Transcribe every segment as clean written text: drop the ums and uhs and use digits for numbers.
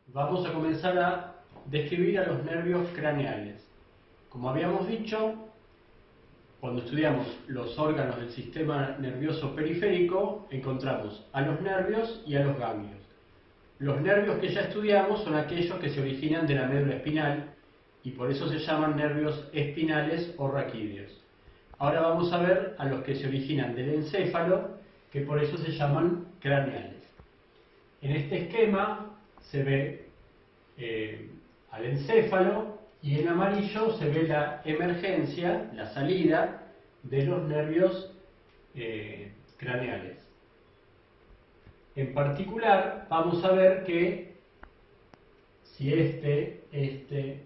Vamos a comenzar a describir a los nervios craneales. Como habíamos dicho, cuando estudiamos los órganos del sistema nervioso periférico, encontramos a los nervios y a los ganglios. Los nervios que ya estudiamos son aquellos que se originan de la médula espinal y por eso se llaman nervios espinales o raquídeos. Ahora vamos a ver a los que se originan del encéfalo, que por eso se llaman craneales. En este esquema se ve al encéfalo y en amarillo se ve la emergencia, la salida de los nervios craneales. En particular, vamos a ver que si este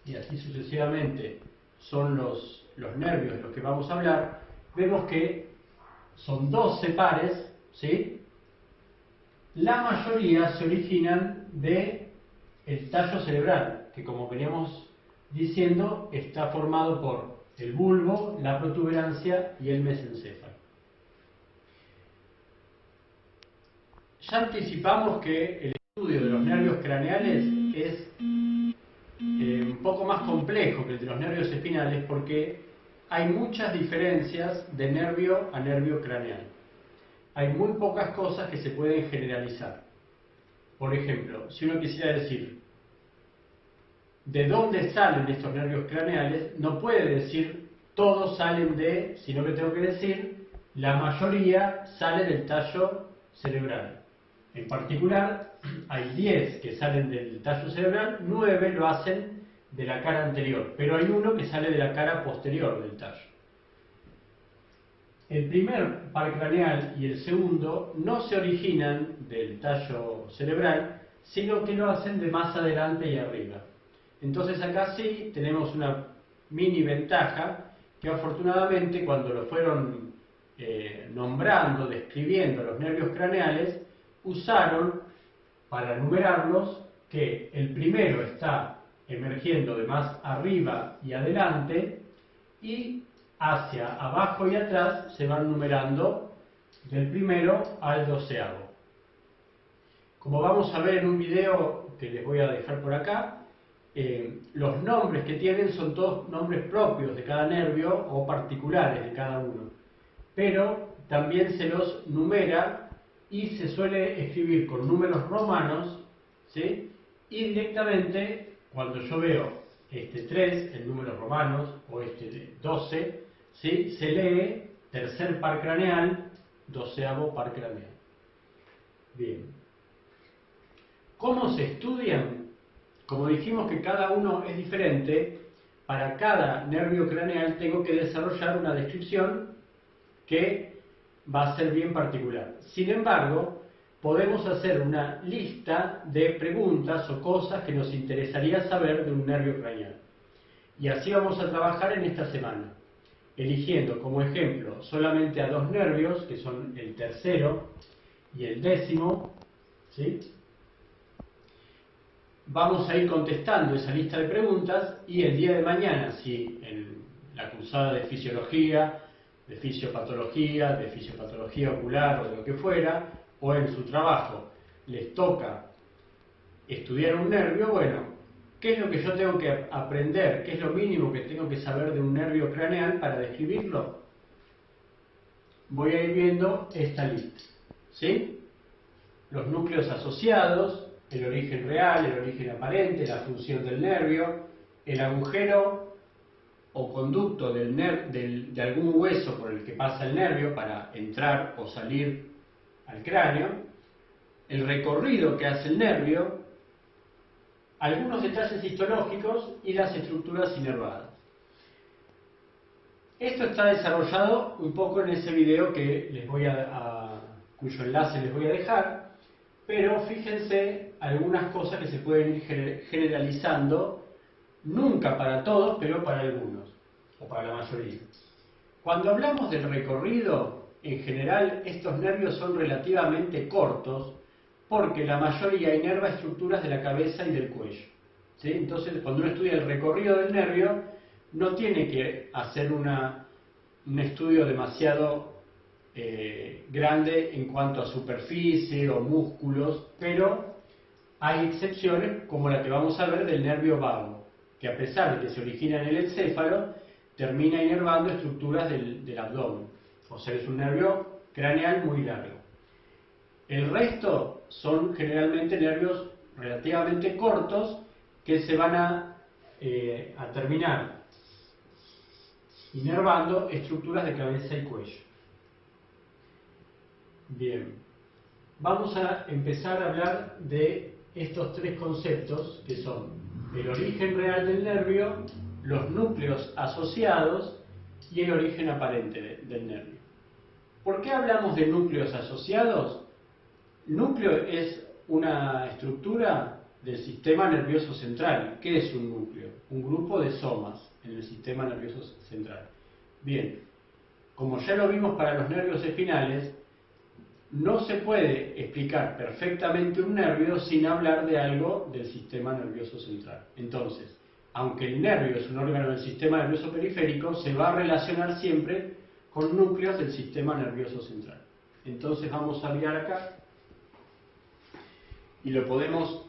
y así sucesivamente son los nervios de los que vamos a hablar, vemos que son 12 pares, ¿sí? La mayoría se originan del tallo cerebral, que como veníamos diciendo, está formado por el bulbo, la protuberancia y el mesencéfalo. Ya anticipamos que el estudio de los nervios craneales es un poco más complejo que el de los nervios espinales porque hay muchas diferencias de nervio a nervio craneal. Hay muy pocas cosas que se pueden generalizar. Por ejemplo, si uno quisiera decir de dónde salen estos nervios craneales, no puede decir todos salen de, sino que tengo que decir la mayoría sale del tallo cerebral. En particular, hay 10 que salen del tallo cerebral, 9 lo hacen de la cara anterior, pero hay uno que sale de la cara posterior del tallo. El primer par craneal y el segundo no se originan del tallo cerebral, sino que lo hacen de más adelante y arriba. Entonces acá sí tenemos una mini ventaja que afortunadamente cuando lo fueron nombrando, describiendo los nervios craneales, usaron para numerarlos que el primero está emergiendo de más arriba y adelante y hacia abajo y atrás se van numerando del primero al 12º. Como vamos a ver en un video que les voy a dejar por acá, los nombres que tienen son todos nombres propios de cada nervio o particulares de cada uno, pero también se los numera y se suele escribir con números romanos, ¿sí? Y directamente cuando yo veo este 3 en números romanos o este 12, ¿sí? Se lee tercer par craneal, 12º par craneal. Bien. ¿Cómo se estudian? Como dijimos que cada uno es diferente, para cada nervio craneal tengo que desarrollar una descripción que va a ser bien particular. Sin embargo, podemos hacer una lista de preguntas o cosas que nos interesaría saber de un nervio craneal. Y así vamos a trabajar en esta semana, eligiendo como ejemplo solamente a dos nervios, que son el tercero y el 10º, ¿sí? Vamos a ir contestando esa lista de preguntas y el día de mañana, si en la cursada de fisiología, de fisiopatología, de fisiopatología ocular o de lo que fuera, o en su trabajo les toca estudiar un nervio, bueno, ¿qué es lo que yo tengo que aprender? ¿Qué es lo mínimo que tengo que saber de un nervio craneal para describirlo? Voy a ir viendo esta lista, ¿sí? Los núcleos asociados, el origen real, el origen aparente, la función del nervio, el agujero o conducto de algún hueso por el que pasa el nervio para entrar o salir al cráneo, el recorrido que hace el nervio, algunos detalles histológicos y las estructuras inervadas. Esto está desarrollado un poco en ese video que les voy cuyo enlace les voy a dejar, pero fíjense algunas cosas que se pueden ir generalizando, nunca para todos, pero para algunos, o para la mayoría. Cuando hablamos del recorrido, en general estos nervios son relativamente cortos, porque la mayoría inerva estructuras de la cabeza y del cuello, ¿sí? Entonces, cuando uno estudia el recorrido del nervio, no tiene que hacer un estudio demasiado grande en cuanto a superficie o músculos, pero hay excepciones como la que vamos a ver del nervio vago, que a pesar de que se origina en el encéfalo, termina inervando estructuras del abdomen. O sea, es un nervio craneal muy largo. El resto son generalmente nervios relativamente cortos que se van a terminar inervando estructuras de cabeza y cuello. Bien, vamos a empezar a hablar de estos tres conceptos que son el origen real del nervio, los núcleos asociados y el origen aparente del nervio. ¿Por qué hablamos de núcleos asociados? Núcleo es una estructura del sistema nervioso central. ¿Qué es un núcleo? Un grupo de somas en el sistema nervioso central. Bien, como ya lo vimos para los nervios espinales, no se puede explicar perfectamente un nervio sin hablar de algo del sistema nervioso central. Entonces, aunque el nervio es un órgano del sistema nervioso periférico, se va a relacionar siempre con núcleos del sistema nervioso central. Entonces vamos a mirar acá y lo podemos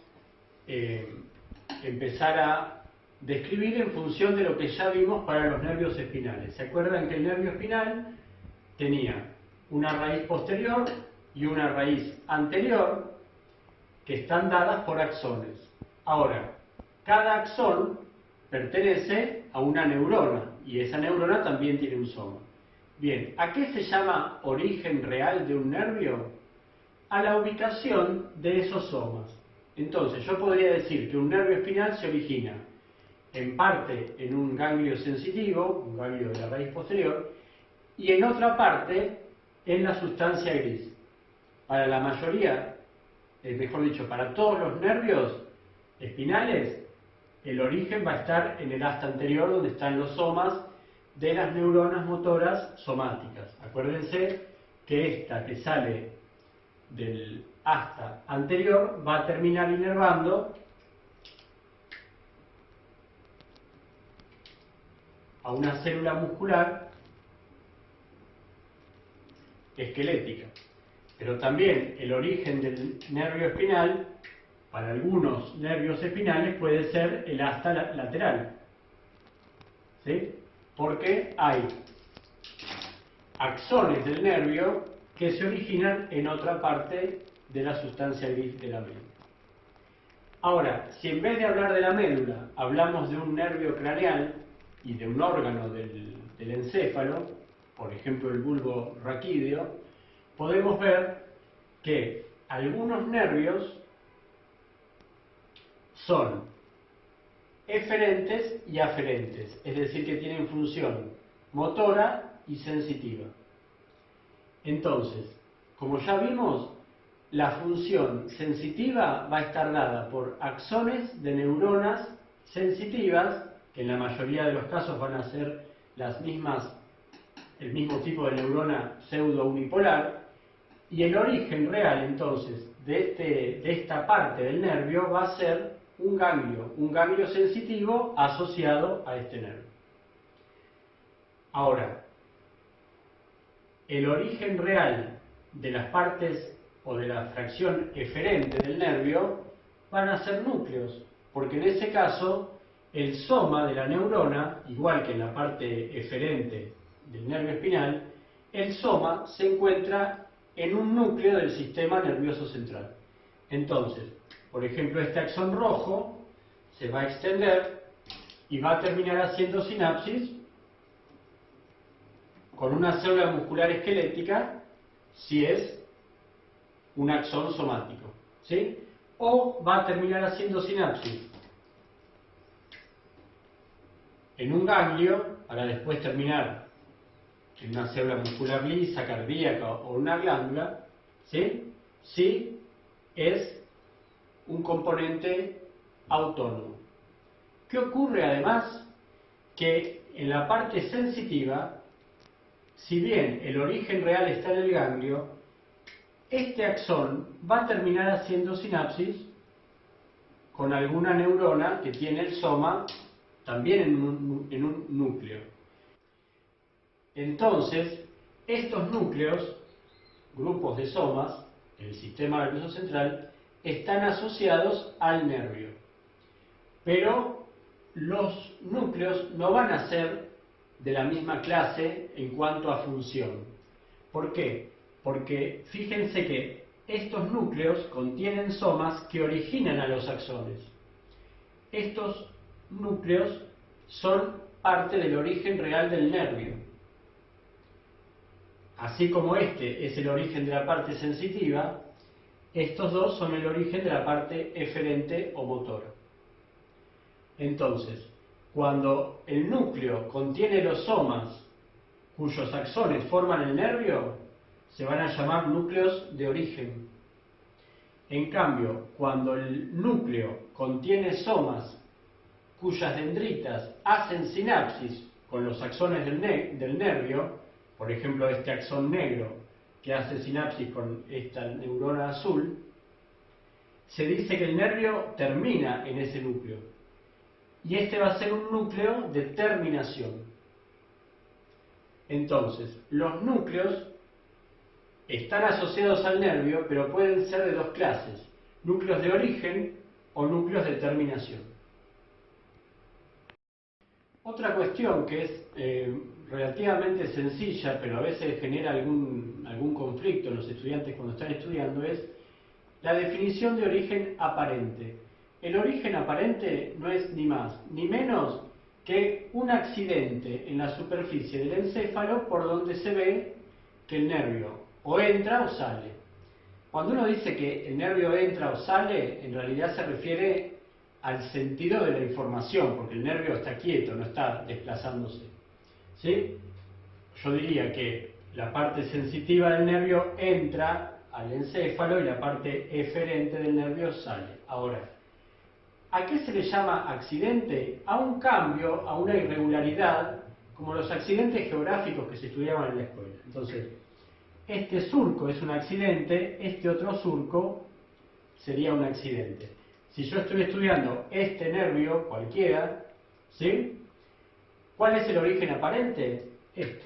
empezar a describir en función de lo que ya vimos para los nervios espinales. ¿Se acuerdan que el nervio espinal tenía una raíz posterior y una raíz anterior que están dadas por axones? Ahora, cada axón pertenece a una neurona y esa neurona también tiene un soma. Bien, ¿a qué se llama origen real de un nervio? A la ubicación de esos somas. Entonces, yo podría decir que un nervio espinal se origina en parte en un ganglio sensitivo, un ganglio de la raíz posterior, y en otra parte en la sustancia gris. Para la mayoría, mejor dicho, para todos los nervios espinales, el origen va a estar en el asta anterior, donde están los somas de las neuronas motoras somáticas. Acuérdense que esta que sale del asta anterior va a terminar inervando a una célula muscular esquelética. Pero también el origen del nervio espinal, para algunos nervios espinales, puede ser el asta lateral. ¿Sí? Porque hay axones del nervio que se originan en otra parte de la sustancia gris de la médula. Ahora, si en vez de hablar de la médula hablamos de un nervio craneal y de un órgano del encéfalo, por ejemplo el bulbo raquídeo, podemos ver que algunos nervios son eferentes y aferentes, es decir, que tienen función motora y sensitiva. Entonces, como ya vimos, la función sensitiva va a estar dada por axones de neuronas sensitivas, que en la mayoría de los casos van a ser el mismo tipo de neurona pseudo-unipolar, y el origen real entonces de esta parte del nervio va a ser un ganglio sensitivo asociado a este nervio. Ahora, el origen real de las partes o de la fracción eferente del nervio van a ser núcleos, porque en ese caso el soma de la neurona, igual que en la parte eferente del nervio espinal, el soma se encuentra en un núcleo del sistema nervioso central. Entonces, por ejemplo, este axón rojo se va a extender y va a terminar haciendo sinapsis con una célula muscular esquelética si es un axón somático, ¿sí? O va a terminar haciendo sinapsis en un ganglio para después terminar en una célula muscular lisa, cardíaca o una glándula, ¿sí? Si es un componente autónomo. ¿Qué ocurre además? Que en la parte sensitiva, si bien el origen real está en el ganglio, este axón va a terminar haciendo sinapsis con alguna neurona que tiene el soma también en un núcleo. Entonces, estos núcleos, grupos de somas, en el sistema nervioso central, están asociados al nervio. Pero los núcleos no van a ser de la misma clase en cuanto a función. ¿Por qué? Porque fíjense que estos núcleos contienen somas que originan a los axones. Estos núcleos son parte del origen real del nervio. Así como este es el origen de la parte sensitiva, estos dos son el origen de la parte eferente o motora. Entonces, cuando el núcleo contiene los somas cuyos axones forman el nervio, se van a llamar núcleos de origen. En cambio, cuando el núcleo contiene somas cuyas dendritas hacen sinapsis con los axones del nervio, por ejemplo este axón negro que hace sinapsis con esta neurona azul, se dice que el nervio termina en ese núcleo. Y este va a ser un núcleo de terminación. Entonces, los núcleos están asociados al nervio, pero pueden ser de dos clases: núcleos de origen o núcleos de terminación. Otra cuestión que es relativamente sencilla, pero a veces genera algún conflicto en los estudiantes cuando están estudiando, es la definición de origen aparente. El origen aparente no es ni más ni menos que un accidente en la superficie del encéfalo por donde se ve que el nervio o entra o sale. Cuando uno dice que el nervio entra o sale, en realidad se refiere al sentido de la información, porque el nervio está quieto, no está desplazándose. ¿Sí? Yo diría que la parte sensitiva del nervio entra al encéfalo y la parte eferente del nervio sale. Ahora, ¿a qué se le llama accidente? A un cambio, a una irregularidad, como los accidentes geográficos que se estudiaban en la escuela. Entonces, este surco es un accidente, este otro surco sería un accidente. Si yo estoy estudiando este nervio, cualquiera, ¿sí? ¿Cuál es el origen aparente? Este.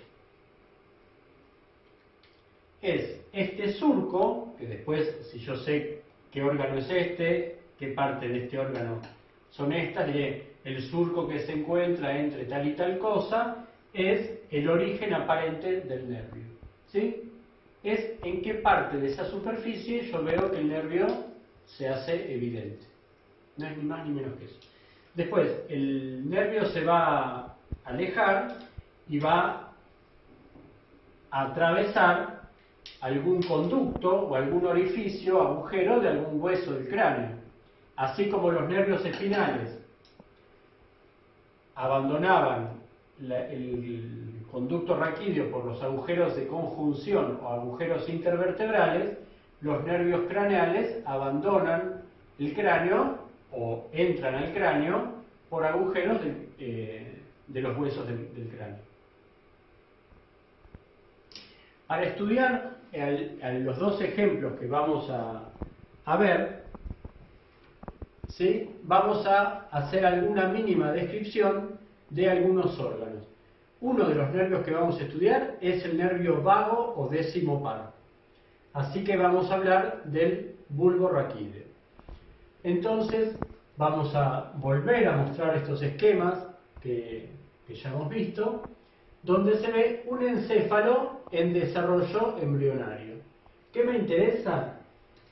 Es este surco, que después, si yo sé qué órgano es este, qué parte de este órgano son estas, diré, el surco que se encuentra entre tal y tal cosa es el origen aparente del nervio. ¿Sí? Es en qué parte de esa superficie yo veo que el nervio se hace evidente. No es ni más ni menos que eso. Después, el nervio se va a alejar y va a atravesar algún conducto o algún orificio, agujero de algún hueso del cráneo. Así como los nervios espinales abandonaban el conducto raquídeo por los agujeros de conjunción o agujeros intervertebrales, los nervios craneales abandonan el cráneo o entran al cráneo por agujeros de los huesos del cráneo. Para estudiar los dos ejemplos que vamos a ver, ¿sí? Vamos a hacer alguna mínima descripción de algunos órganos. Uno de los nervios que vamos a estudiar es el nervio vago o décimo par. Así que vamos a hablar del bulbo raquídeo. Entonces, vamos a volver a mostrar estos esquemas que ya hemos visto, donde se ve un encéfalo en desarrollo embrionario. ¿Qué me interesa?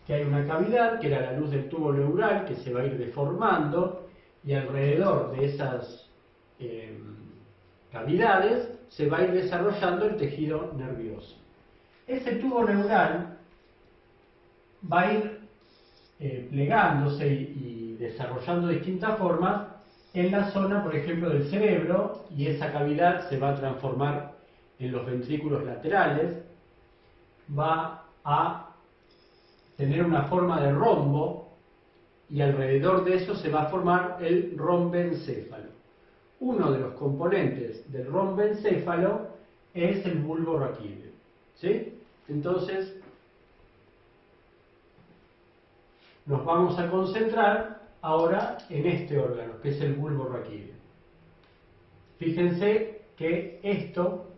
Que hay una cavidad, que era la luz del tubo neural, que se va a ir deformando, y alrededor de esas cavidades se va a ir desarrollando el tejido nervioso. Ese tubo neural va a ir plegándose y desarrollando distintas formas en la zona, por ejemplo, del cerebro, y esa cavidad se va a transformar en los ventrículos laterales, va a tener una forma de rombo, y alrededor de eso se va a formar el rombencéfalo. Uno de los componentes del rombencéfalo es el bulbo raquídeo. ¿Sí? Entonces, nos vamos a concentrar ahora en este órgano, que es el bulbo raquídeo. Fíjense que esto,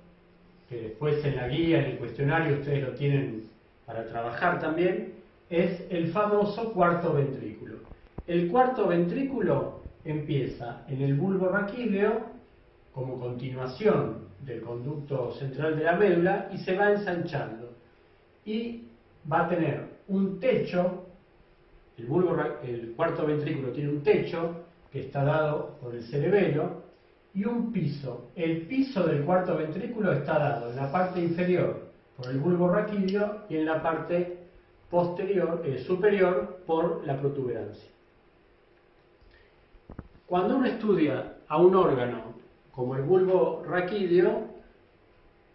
que después en la guía, en el cuestionario, ustedes lo tienen para trabajar también, es el famoso cuarto ventrículo. El cuarto ventrículo empieza en el bulbo raquídeo como continuación del conducto central de la médula y se va ensanchando y va a tener un techo. El cuarto ventrículo tiene un techo que está dado por el cerebelo y un piso. El piso del cuarto ventrículo está dado en la parte inferior por el bulbo raquídeo y en la parte superior por la protuberancia. Cuando uno estudia a un órgano como el bulbo raquídeo,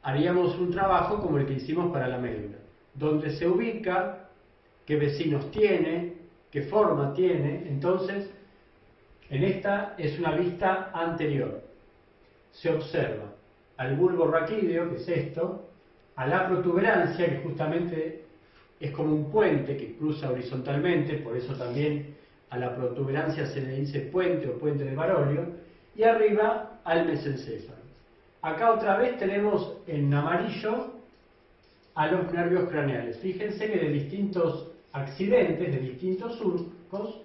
haríamos un trabajo como el que hicimos para la médula, donde se ubica, qué vecinos tiene, qué forma tiene. Entonces, en esta es una vista anterior. Se observa al bulbo raquídeo, que es esto, a la protuberancia, que justamente es como un puente que cruza horizontalmente, por eso también a la protuberancia se le dice puente o puente de Barolio, y arriba al mesencéfalo. Acá otra vez tenemos en amarillo a los nervios craneales. Fíjense que de distintos accidentes, de distintos surcos,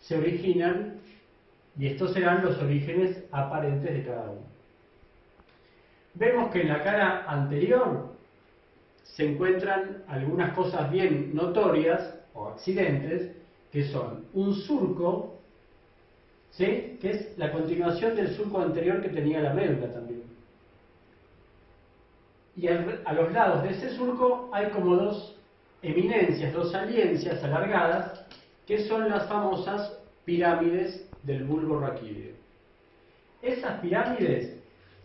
se originan, y estos serán los orígenes aparentes de cada uno. Vemos que en la cara anterior se encuentran algunas cosas bien notorias o accidentes, que son un surco, ¿sí?, que es la continuación del surco anterior que tenía la médula también. Y a los lados de ese surco hay como dos eminencias, dos saliencias alargadas, que son las famosas pirámides del bulbo raquídeo. Esas pirámides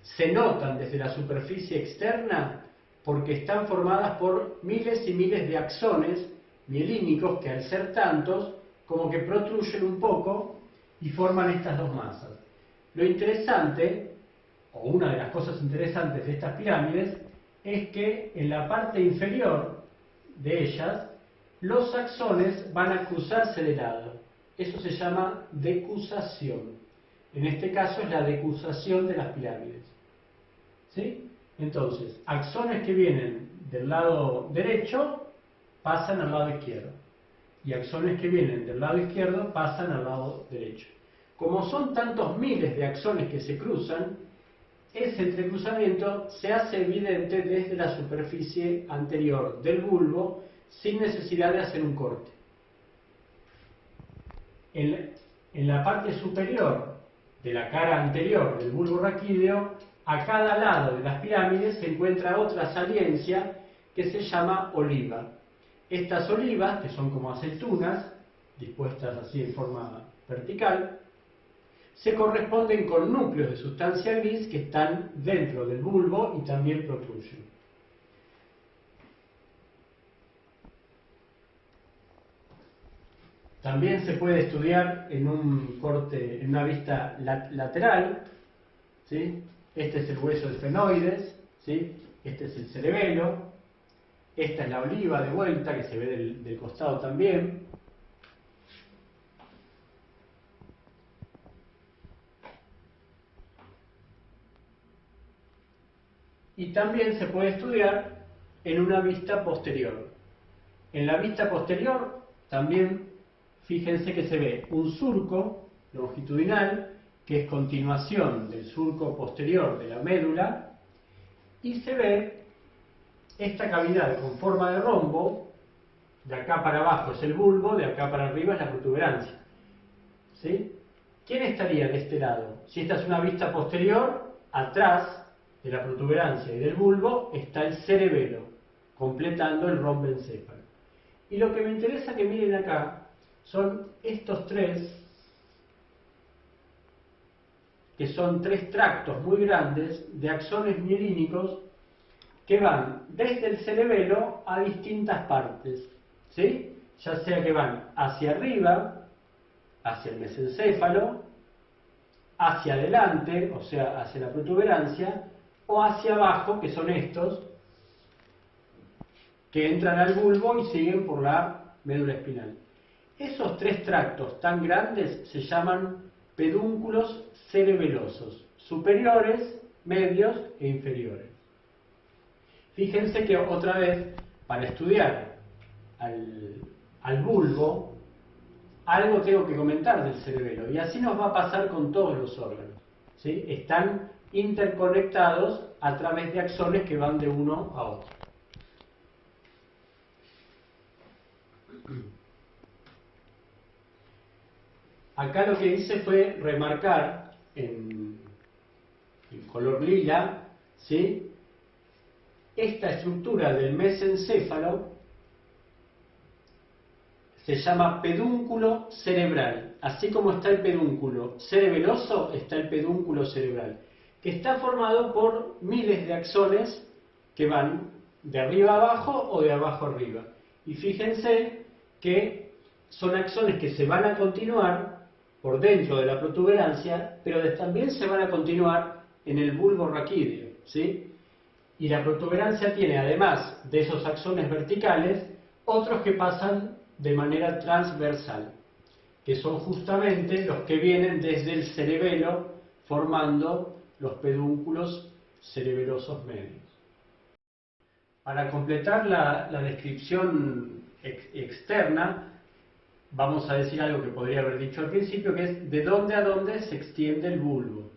se notan desde la superficie externa porque están formadas por miles y miles de axones mielínicos que, al ser tantos, como que protruyen un poco y forman estas dos masas. Lo interesante, o una de las cosas interesantes de estas pirámides, es que en la parte inferior de ellas los axones van a cruzarse de lado. Eso se llama decusación. En este caso es la decusación de las pirámides. ¿Sí? Entonces, axones que vienen del lado derecho pasan al lado izquierdo, y axones que vienen del lado izquierdo pasan al lado derecho. Como son tantos miles de axones que se cruzan, ese entrecruzamiento se hace evidente desde la superficie anterior del bulbo sin necesidad de hacer un corte. En la parte superior de la cara anterior del bulbo raquídeo, a cada lado de las pirámides se encuentra otra saliencia que se llama oliva. Estas olivas, que son como aceitunas, dispuestas así en forma vertical, se corresponden con núcleos de sustancia gris que están dentro del bulbo y también protruyen. También se puede estudiar en un corte, en una vista lateral, ¿sí? Este es el hueso del fenoides, ¿sí? Este es el cerebelo, esta es la oliva de vuelta que se ve del costado también. Y también se puede estudiar en una vista posterior. En la vista posterior también fíjense que se ve un surco longitudinal que es continuación del surco posterior de la médula, y se ve esta cavidad con forma de rombo. De acá para abajo es el bulbo, de acá para arriba es la protuberancia. ¿Sí? ¿Quién estaría de este lado? Si esta es una vista posterior, atrás de la protuberancia y del bulbo está el cerebelo, completando el romboencéfalo. Y lo que me interesa que miren acá son estos tres, que son tres tractos muy grandes de axones mielínicos que van desde el cerebelo a distintas partes, ¿sí? Ya sea que van hacia arriba, hacia el mesencéfalo, hacia adelante, o sea, hacia la protuberancia, o hacia abajo, que son estos, que entran al bulbo y siguen por la médula espinal. Esos tres tractos tan grandes se llaman pedúnculos cerebelosos, superiores, medios e inferiores. Fíjense que otra vez, para estudiar al bulbo, algo tengo que comentar del cerebelo. Y así nos va a pasar con todos los órganos, ¿sí? Están interconectados a través de axones que van de uno a otro. Acá lo que hice fue remarcar en color lila, ¿sí?, esta estructura del mesencéfalo. Se llama pedúnculo cerebral. Así como está el pedúnculo cerebeloso, está el pedúnculo cerebral, que está formado por miles de axones que van de arriba a abajo o de abajo a arriba. Y fíjense que son axones que se van a continuar por dentro de la protuberancia, pero también se van a continuar en el bulbo raquídeo, ¿sí? Y la protuberancia tiene, además de esos axones verticales, otros que pasan de manera transversal, que son justamente los que vienen desde el cerebelo formando los pedúnculos cerebelosos medios. Para completar la descripción externa, vamos a decir algo que podría haber dicho al principio, que es de dónde a dónde se extiende el bulbo.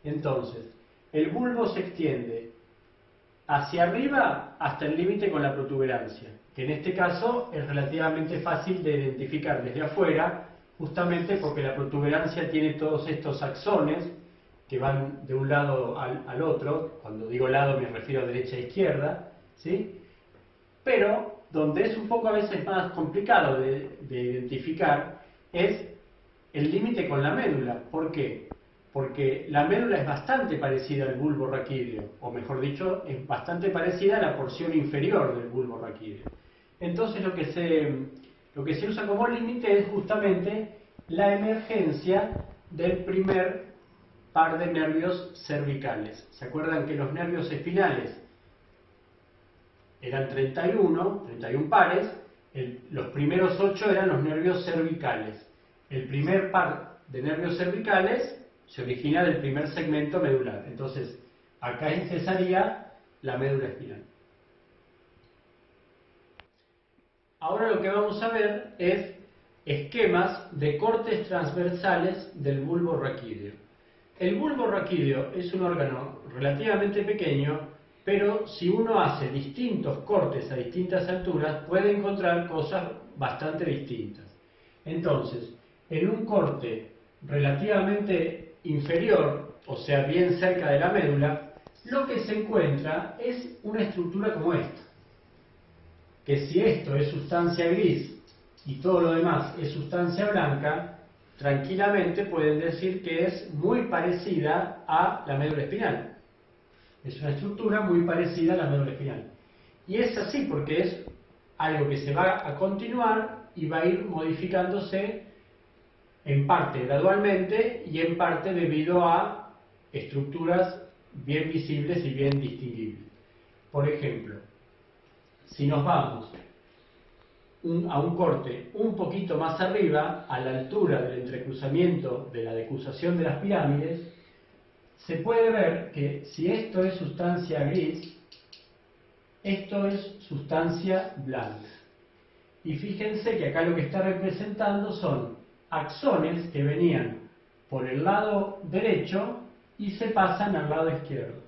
Entonces, el bulbo se extiende hacia arriba hasta el límite con la protuberancia, que en este caso es relativamente fácil de identificar desde afuera, justamente porque la protuberancia tiene todos estos axones que van de un lado al otro. Cuando digo lado me refiero a derecha e izquierda, ¿sí? Pero donde es un poco a veces más complicado de identificar es el límite con la médula. ¿Por qué? Porque la médula es bastante parecida al bulbo raquídeo, o mejor dicho, es bastante parecida a la porción inferior del bulbo raquídeo. Entonces lo que se usa como límite es justamente la emergencia del primer par de nervios cervicales. ¿Se acuerdan que los nervios espinales eran 31 pares? Los primeros 8 eran los nervios cervicales. El primer par de nervios cervicales se origina del primer segmento medular. Entonces, acá empezaría la médula espinal. Ahora lo que vamos a ver es esquemas de cortes transversales del bulbo raquídeo. El bulbo raquídeo es un órgano relativamente pequeño, pero si uno hace distintos cortes a distintas alturas, puede encontrar cosas bastante distintas. Entonces, en un corte relativamente inferior, o sea, bien cerca de la médula, lo que se encuentra es una estructura como esta. Que si esto es sustancia gris y todo lo demás es sustancia blanca, tranquilamente pueden decir que es muy parecida a la médula espinal. Es una estructura muy parecida a la médula espinal. Y es así porque es algo que se va a continuar y va a ir modificándose en parte gradualmente y en parte debido a estructuras bien visibles y bien distinguibles. Por ejemplo, si nos vamos a un corte un poquito más arriba, a la altura del entrecruzamiento de la decusación de las pirámides, se puede ver que si esto es sustancia gris, esto es sustancia blanca. Y fíjense que acá lo que está representando son axones que venían por el lado derecho y se pasan al lado izquierdo.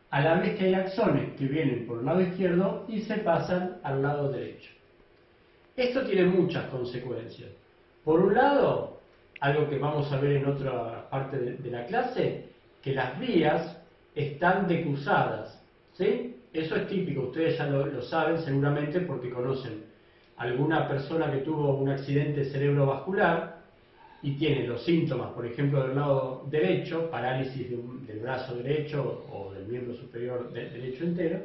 A la vez que hay axones que vienen por el lado izquierdo y se pasan al lado derecho. Esto tiene muchas consecuencias. Por un lado, algo que vamos a ver en otra parte de la clase, que las vías están decruzadas, ¿sí? Eso es típico, ustedes ya lo saben seguramente porque conocen alguna persona que tuvo un accidente cerebrovascular y tiene los síntomas, por ejemplo, del lado derecho, parálisis del brazo derecho o del miembro superior derecho entero,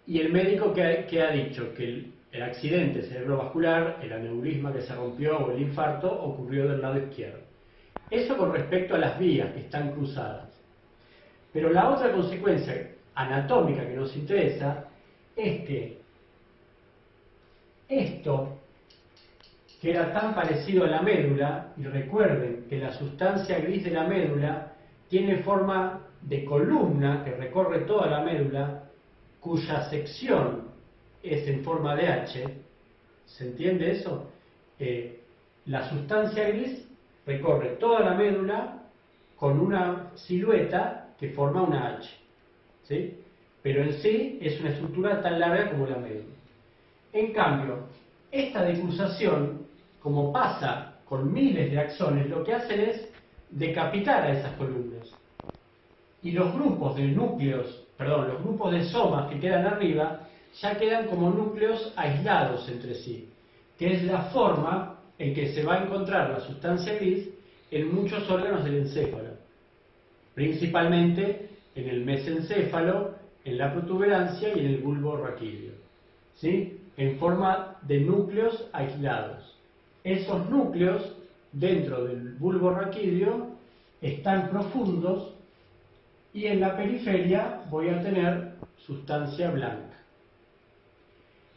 y el médico que ha dicho que el accidente cerebrovascular, el aneurisma que se rompió o el infarto ocurrió del lado izquierdo. Eso con respecto a las vías que están cruzadas. Pero la otra consecuencia anatómica que nos interesa es que esto, que era tan parecido a la médula, y recuerden que la sustancia gris de la médula tiene forma de columna que recorre toda la médula, cuya sección es en forma de H, ¿Se entiende eso? La sustancia gris recorre toda la médula con una silueta que forma una H, ¿sí? Pero en sí es una estructura tan larga como la médula. En cambio, esta decursación, como pasa con miles de axones, lo que hacen es decapitar a esas columnas. Y los grupos de núcleos, perdón, los grupos de somas que quedan arriba, ya quedan como núcleos aislados entre sí, que es la forma en que se va a encontrar la sustancia gris en muchos órganos del encéfalo, principalmente en el mesencéfalo, en la protuberancia y en el bulbo raquídeo, ¿sí? En forma de núcleos aislados. Esos núcleos, dentro del bulbo raquídeo, están profundos y en la periferia voy a tener sustancia blanca.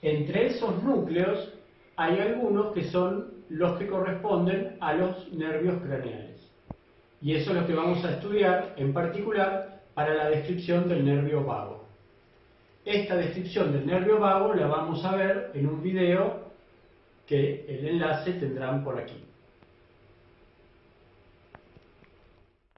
Entre esos núcleos hay algunos que son los que corresponden a los nervios craneales. Y eso es lo que vamos a estudiar en particular para la descripción del nervio vago. Esta descripción del nervio vago la vamos a ver en un video que el enlace tendrán por aquí.